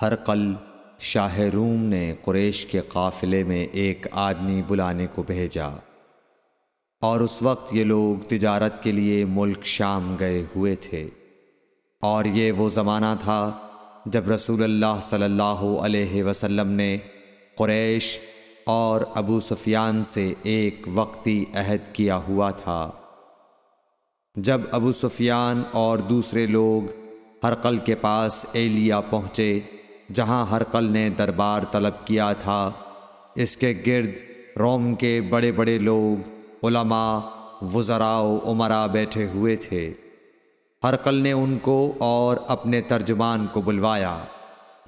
ہرقل شاہ روم نے قریش کے قافلے میں ایک آدمی بلانے کو بھیجا، اور اس وقت یہ لوگ تجارت کے لیے ملک شام گئے ہوئے تھے، اور یہ وہ زمانہ تھا جب رسول اللہ صلی اللہ علیہ وسلم نے قریش اور ابو سفیان سے ایک وقتی عہد کیا ہوا تھا۔ جب ابو سفیان اور دوسرے لوگ ہرقل کے پاس ایلیا پہنچے جہاں ہرقل نے دربار طلب کیا تھا، اس کے گرد روم کے بڑے بڑے لوگ، علماء، وزراء و امراء بیٹھے ہوئے تھے۔ ہرقل نے ان کو اور اپنے ترجمان کو بلوایا،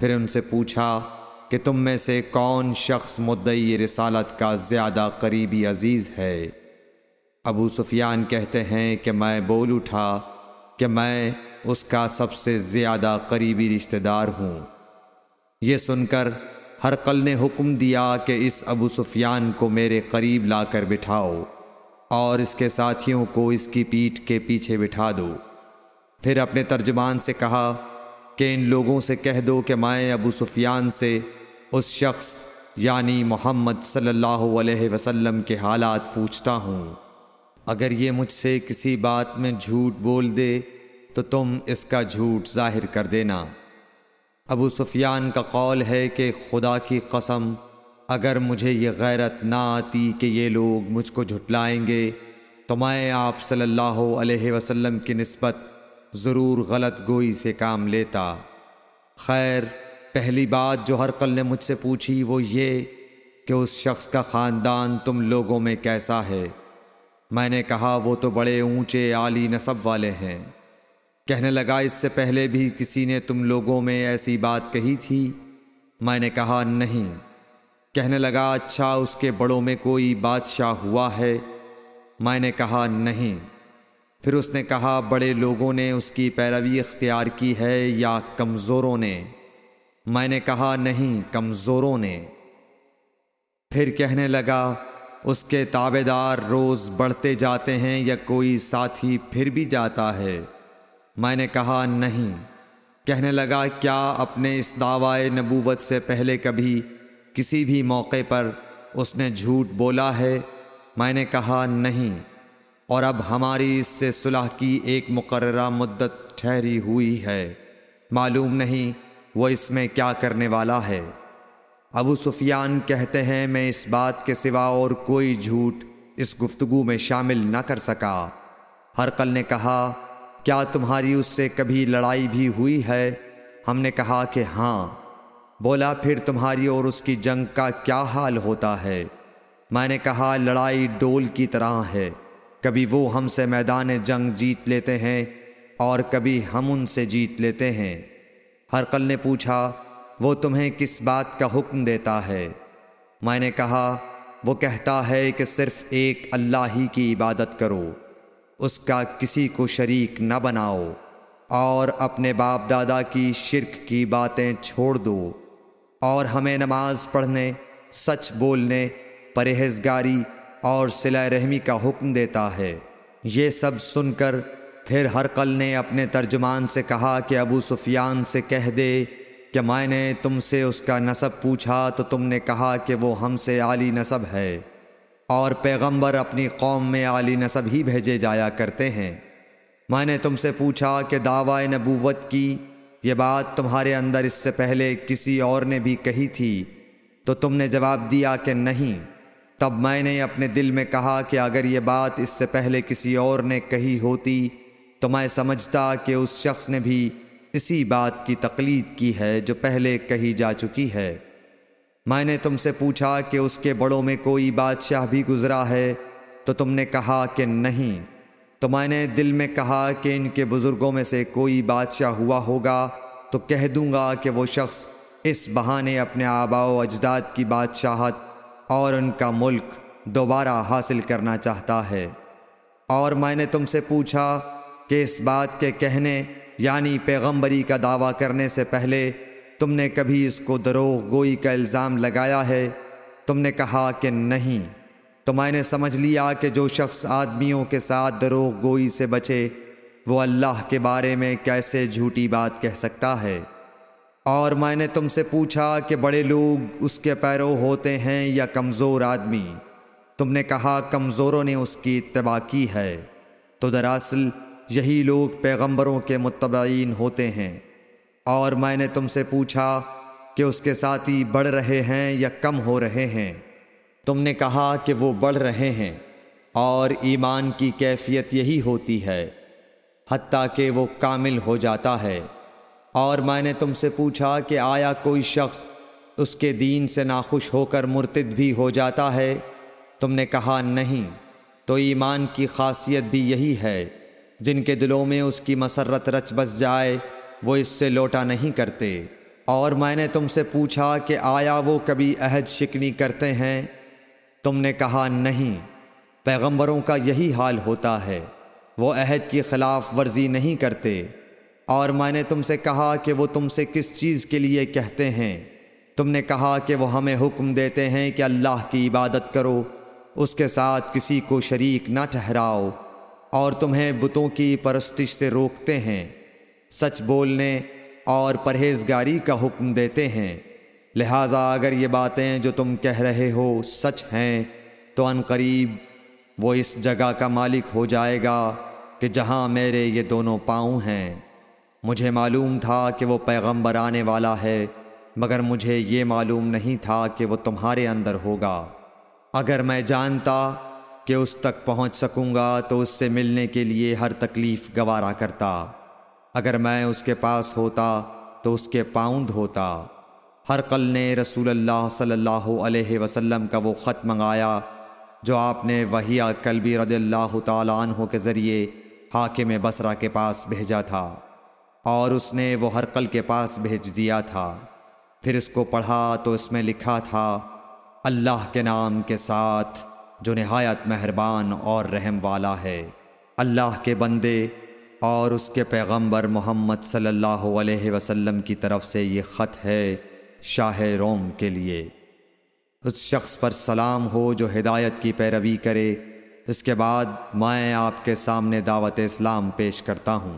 پھر ان سے پوچھا کہ تم میں سے کون شخص مدعی رسالت کا زیادہ قریبی عزیز ہے؟ ابو سفیان کہتے ہیں کہ میں بول اٹھا کہ میں اس کا سب سے زیادہ قریبی رشتہ دار ہوں۔ یہ سن کر ہرقل نے حکم دیا کہ اس ابو سفیان کو میرے قریب لا کر بٹھاؤ اور اس کے ساتھیوں کو اس کی پیٹھ کے پیچھے بٹھا دو۔ پھر اپنے ترجمان سے کہا کہ ان لوگوں سے کہہ دو کہ میں ابو سفیان سے اس شخص یعنی محمد صلی اللہ علیہ وسلم کے حالات پوچھتا ہوں، اگر یہ مجھ سے کسی بات میں جھوٹ بول دے تو تم اس کا جھوٹ ظاہر کر دینا۔ ابو سفیان کا قول ہے کہ خدا کی قسم اگر مجھے یہ غیرت نہ آتی کہ یہ لوگ مجھ کو جھٹلائیں گے تو میں آپ صلی اللہ علیہ وسلم کی نسبت ضرور غلط گوئی سے کام لیتا۔ خیر، پہلی بات جو ہرقل نے مجھ سے پوچھی وہ یہ کہ اس شخص کا خاندان تم لوگوں میں کیسا ہے؟ میں نے کہا وہ تو بڑے اونچے عالی نسب والے ہیں۔ کہنے لگا اس سے پہلے بھی کسی نے تم لوگوں میں ایسی بات کہی تھی؟ میں نے کہا نہیں۔ کہنے لگا اچھا اس کے بڑوں میں کوئی بادشاہ ہوا ہے؟ میں نے کہا نہیں۔ پھر اس نے کہا بڑے لوگوں نے اس کی پیروی اختیار کی ہے یا کمزوروں نے؟ میں نے کہا نہیں، کمزوروں نے۔ پھر کہنے لگا اس کے تابعدار روز بڑھتے جاتے ہیں یا کوئی ساتھی پھر بھی جاتا ہے؟ میں نے کہا نہیں۔ کہنے لگا کیا اپنے اس دعوی نبوت سے پہلے کبھی کسی بھی موقع پر اس نے جھوٹ بولا ہے؟ میں نے کہا نہیں، اور اب ہماری اس سے صلح کی ایک مقررہ مدت ٹھہری ہوئی ہے، معلوم نہیں وہ اس میں کیا کرنے والا ہے۔ ابو سفیان کہتے ہیں میں اس بات کے سوا اور کوئی جھوٹ اس گفتگو میں شامل نہ کر سکا۔ ہرقل نے کہا کیا تمہاری اس سے کبھی لڑائی بھی ہوئی ہے؟ ہم نے کہا کہ ہاں۔ بولا پھر تمہاری اور اس کی جنگ کا کیا حال ہوتا ہے؟ میں نے کہا لڑائی ڈول کی طرح ہے، کبھی وہ ہم سے میدان جنگ جیت لیتے ہیں اور کبھی ہم ان سے جیت لیتے ہیں۔ ہرقل نے پوچھا وہ تمہیں کس بات کا حکم دیتا ہے؟ میں نے کہا وہ کہتا ہے کہ صرف ایک اللہ ہی کی عبادت کرو، اس کا کسی کو شریک نہ بناؤ، اور اپنے باپ دادا کی شرک کی باتیں چھوڑ دو، اور ہمیں نماز پڑھنے، سچ بولنے، پرہیزگاری اور صلہ رحمی کا حکم دیتا ہے۔ یہ سب سن کر پھر ہرقل نے اپنے ترجمان سے کہا کہ ابو سفیان سے کہہ دے کہ میں نے تم سے اس کا نسب پوچھا تو تم نے کہا کہ وہ ہم سے عالی نسب ہے، اور پیغمبر اپنی قوم میں عالی نسب ہی بھیجے جایا کرتے ہیں۔ میں نے تم سے پوچھا کہ دعوی نبوت کی یہ بات تمہارے اندر اس سے پہلے کسی اور نے بھی کہی تھی؟ تو تم نے جواب دیا کہ نہیں۔ تب میں نے اپنے دل میں کہا کہ اگر یہ بات اس سے پہلے کسی اور نے کہی ہوتی تو میں سمجھتا کہ اس شخص نے بھی اسی بات کی تقلید کی ہے جو پہلے کہی جا چکی ہے۔ میں نے تم سے پوچھا کہ اس کے بڑوں میں کوئی بادشاہ بھی گزرا ہے؟ تو تم نے کہا کہ نہیں۔ تو میں نے دل میں کہا کہ ان کے بزرگوں میں سے کوئی بادشاہ ہوا ہوگا تو کہہ دوں گا کہ وہ شخص اس بہانے اپنے آباء و اجداد کی بادشاہت اور ان کا ملک دوبارہ حاصل کرنا چاہتا ہے۔ اور میں نے تم سے پوچھا کہ اس بات کے کہنے یعنی پیغمبری کا دعویٰ کرنے سے پہلے تم نے کبھی اس کو دروغ گوئی کا الزام لگایا ہے؟ تم نے کہا کہ نہیں۔ تو میں نے سمجھ لیا کہ جو شخص آدمیوں کے ساتھ دروغ گوئی سے بچے وہ اللہ کے بارے میں کیسے جھوٹی بات کہہ سکتا ہے۔ اور میں نے تم سے پوچھا کہ بڑے لوگ اس کے پیرو ہوتے ہیں یا کمزور آدمی؟ تم نے کہا کمزوروں نے اس کی اتباع کی ہے۔ تو دراصل یہی لوگ پیغمبروں کے متبعین ہوتے ہیں۔ اور میں نے تم سے پوچھا کہ اس کے ساتھی بڑھ رہے ہیں یا کم ہو رہے ہیں؟ تم نے کہا کہ وہ بڑھ رہے ہیں، اور ایمان کی کیفیت یہی ہوتی ہے حتیٰ کہ وہ کامل ہو جاتا ہے۔ اور میں نے تم سے پوچھا کہ آیا کوئی شخص اس کے دین سے ناخوش ہو کر مرتد بھی ہو جاتا ہے؟ تم نے کہا نہیں۔ تو ایمان کی خاصیت بھی یہی ہے، جن کے دلوں میں اس کی مسرت رچ بس جائے وہ اس سے لوٹا نہیں کرتے۔ اور میں نے تم سے پوچھا کہ آیا وہ کبھی عہد شکنی کرتے ہیں؟ تم نے کہا نہیں۔ پیغمبروں کا یہی حال ہوتا ہے، وہ عہد کی خلاف ورزی نہیں کرتے۔ اور میں نے تم سے کہا کہ وہ تم سے کس چیز کے لیے کہتے ہیں؟ تم نے کہا کہ وہ ہمیں حکم دیتے ہیں کہ اللہ کی عبادت کرو، اس کے ساتھ کسی کو شریک نہ ٹھہراؤ، اور تمہیں بتوں کی پرستش سے روکتے ہیں، سچ بولنے اور پرہیزگاری کا حکم دیتے ہیں۔ لہٰذا اگر یہ باتیں جو تم کہہ رہے ہو سچ ہیں تو ان قریب وہ اس جگہ کا مالک ہو جائے گا کہ جہاں میرے یہ دونوں پاؤں ہیں۔ مجھے معلوم تھا کہ وہ پیغمبر آنے والا ہے، مگر مجھے یہ معلوم نہیں تھا کہ وہ تمہارے اندر ہوگا۔ اگر میں جانتا کہ اس تک پہنچ سکوں گا تو اس سے ملنے کے لیے ہر تکلیف گوارا کرتا۔ اگر میں اس کے پاس ہوتا تو اس کے پاؤں دھوتا۔ ہرقل نے رسول اللہ صلی اللہ علیہ وسلم کا وہ خط منگایا جو آپ نے وحیہ کلبی رضی اللہ تعالیٰ عنہ کے ذریعے حاکم بصرہ کے پاس بھیجا تھا، اور اس نے وہ ہرقل کے پاس بھیج دیا تھا۔ پھر اس کو پڑھا تو اس میں لکھا تھا، اللہ کے نام کے ساتھ جو نہایت مہربان اور رحم والا ہے۔ اللہ کے بندے اور اس کے پیغمبر محمد صلی اللہ علیہ وسلم کی طرف سے یہ خط ہے شاہ روم کے لیے۔ اس شخص پر سلام ہو جو ہدایت کی پیروی کرے۔ اس کے بعد میں آپ کے سامنے دعوت اسلام پیش کرتا ہوں۔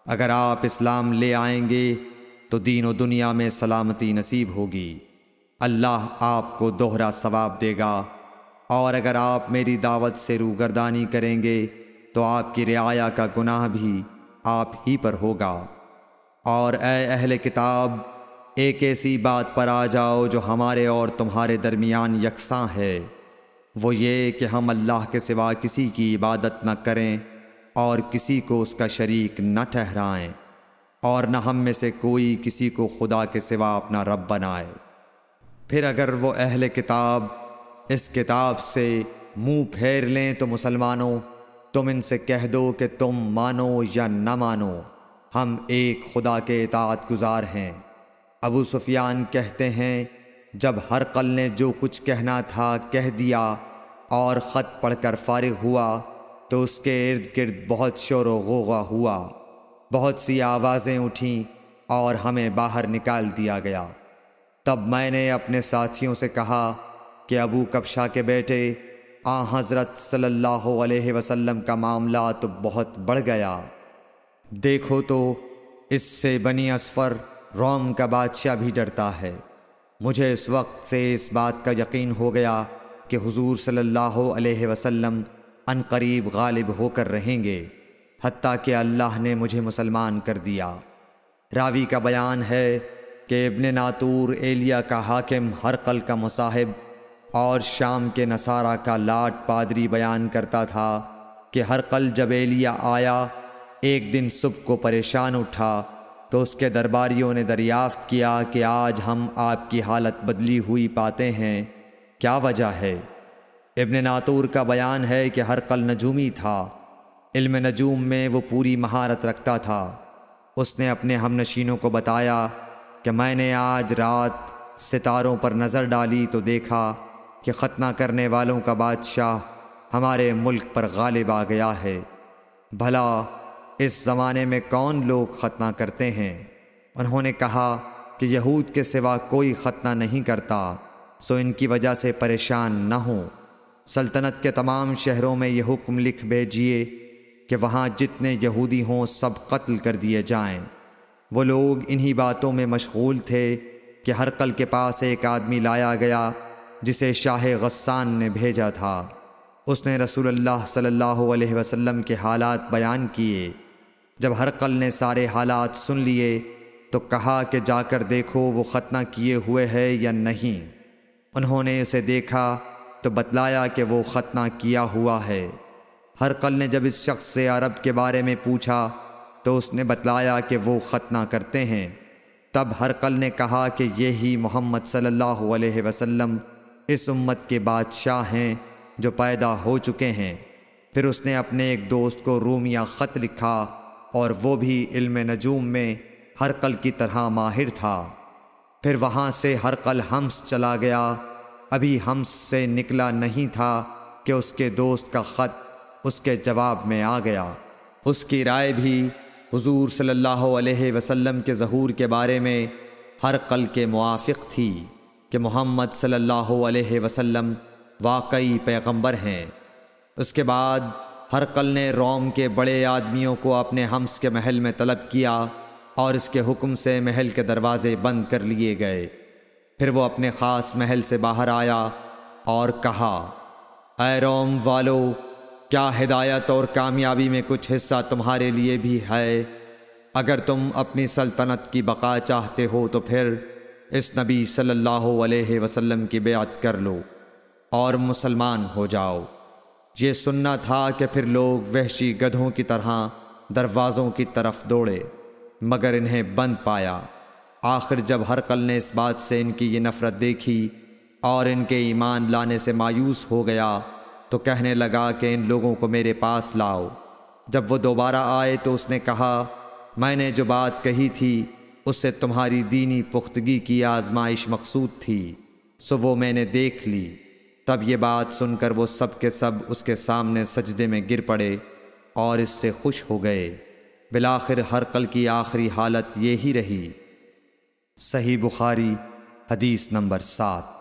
اگر آپ اسلام لے آئیں گے تو دین و دنیا میں سلامتی نصیب ہوگی، اللہ آپ کو دوہرا ثواب دے گا۔ اور اگر آپ میری دعوت سے روگردانی کریں گے تو آپ کی رعایا کا گناہ بھی آپ ہی پر ہوگا۔ اور اے اہل کتاب، ایک ایسی بات پر آ جاؤ جو ہمارے اور تمہارے درمیان یکساں ہے، وہ یہ کہ ہم اللہ کے سوا کسی کی عبادت نہ کریں اور کسی کو اس کا شریک نہ ٹھہرائیں، اور نہ ہم میں سے کوئی کسی کو خدا کے سوا اپنا رب بنائے۔ پھر اگر وہ اہل کتاب اس کتاب سے منہ پھیر لیں تو مسلمانوں، تم ان سے کہہ دو کہ تم مانو یا نہ مانو، ہم ایک خدا کے اطاعت گزار ہیں۔ ابو سفیان کہتے ہیں، جب ہرقل نے جو کچھ کہنا تھا کہہ دیا اور خط پڑھ کر فارغ ہوا تو اس کے ارد گرد بہت شور و غوغا ہوا، بہت سی آوازیں اٹھیں اور ہمیں باہر نکال دیا گیا۔ تب میں نے اپنے ساتھیوں سے کہا کہ ابو کبشہ کے بیٹے حضرت صلی اللہ علیہ وسلم کا معاملہ تو بہت بڑھ گیا۔ دیکھو تو اس سے بنی اصفر روم کا بادشاہ بھی ڈرتا ہے۔ مجھے اس وقت سے اس بات کا یقین ہو گیا کہ حضور صلی اللہ علیہ وسلم ان قریب غالب ہو کر رہیں گے، حتیٰ کہ اللہ نے مجھے مسلمان کر دیا۔ راوی کا بیان ہے کہ ابن ناطور ایلیا کا حاکم ہرقل کا مصاحب اور شام کے نصارہ کا لاٹ پادری بیان کرتا تھا کہ ہرقل جب ایلیا آیا ایک دن صبح کو پریشان اٹھا تو اس کے درباریوں نے دریافت کیا کہ آج ہم آپ کی حالت بدلی ہوئی پاتے ہیں، کیا وجہ ہے؟ ابن ناطور کا بیان ہے کہ ہرقل نجومی تھا، علم نجوم میں وہ پوری مہارت رکھتا تھا۔ اس نے اپنے ہمنشینوں کو بتایا کہ میں نے آج رات ستاروں پر نظر ڈالی تو دیکھا کہ ختنہ کرنے والوں کا بادشاہ ہمارے ملک پر غالب آ گیا ہے۔ بھلا اس زمانے میں کون لوگ ختنہ کرتے ہیں؟ انہوں نے کہا کہ یہود کے سوا کوئی ختنہ نہیں کرتا، سو ان کی وجہ سے پریشان نہ ہوں۔ سلطنت کے تمام شہروں میں یہ حکم لکھ بھیجیے کہ وہاں جتنے یہودی ہوں سب قتل کر دیے جائیں۔ وہ لوگ انہی باتوں میں مشغول تھے کہ ہرقل کے پاس ایک آدمی لایا گیا جسے شاہ غسان نے بھیجا تھا۔ اس نے رسول اللہ صلی اللہ علیہ وسلم کے حالات بیان کیے۔ جب ہرقل نے سارے حالات سن لیے تو کہا کہ جا کر دیکھو وہ ختنہ کیے ہوئے ہے یا نہیں۔ انہوں نے اسے دیکھا تو بتلایا کہ وہ ختنہ کیا ہوا ہے۔ ہرقل نے جب اس شخص سے عرب کے بارے میں پوچھا تو اس نے بتلایا کہ وہ ختنہ کرتے ہیں۔ تب ہرقل نے کہا کہ یہی محمد صلی اللہ علیہ وسلم اس امت کے بادشاہ ہیں جو پیدا ہو چکے ہیں۔ پھر اس نے اپنے ایک دوست کو رومیہ خط لکھا اور وہ بھی علم نجوم میں ہرقل کی طرح ماہر تھا۔ پھر وہاں سے ہرقل حمص چلا گیا۔ ابھی حمص سے نکلا نہیں تھا کہ اس کے دوست کا خط اس کے جواب میں آ گیا۔ اس کی رائے بھی حضور صلی اللہ علیہ وسلم کے ظہور کے بارے میں ہرقل کے موافق تھی کہ محمد صلی اللہ علیہ وسلم واقعی پیغمبر ہیں۔ اس کے بعد ہرقل نے روم کے بڑے آدمیوں کو اپنے حمص کے محل میں طلب کیا اور اس کے حکم سے محل کے دروازے بند کر لیے گئے۔ پھر وہ اپنے خاص محل سے باہر آیا اور کہا، اے روم والو، کیا ہدایت اور کامیابی میں کچھ حصہ تمہارے لیے بھی ہے؟ اگر تم اپنی سلطنت کی بقا چاہتے ہو تو پھر اس نبی صلی اللہ علیہ وسلم کی بیعت کر لو اور مسلمان ہو جاؤ۔ یہ سننا تھا کہ پھر لوگ وحشی گدھوں کی طرح دروازوں کی طرف دوڑے مگر انہیں بند پایا۔ آخر جب ہرقل نے اس بات سے ان کی یہ نفرت دیکھی اور ان کے ایمان لانے سے مایوس ہو گیا تو کہنے لگا کہ ان لوگوں کو میرے پاس لاؤ۔ جب وہ دوبارہ آئے تو اس نے کہا، میں نے جو بات کہی تھی اس سے تمہاری دینی پختگی کی آزمائش مقصود تھی، سو وہ میں نے دیکھ لی۔ تب یہ بات سن کر وہ سب کے سب اس کے سامنے سجدے میں گر پڑے اور اس سے خوش ہو گئے۔ بالآخر ہرقل کی آخری حالت یہی رہی۔ صحیح بخاری حدیث نمبر 7۔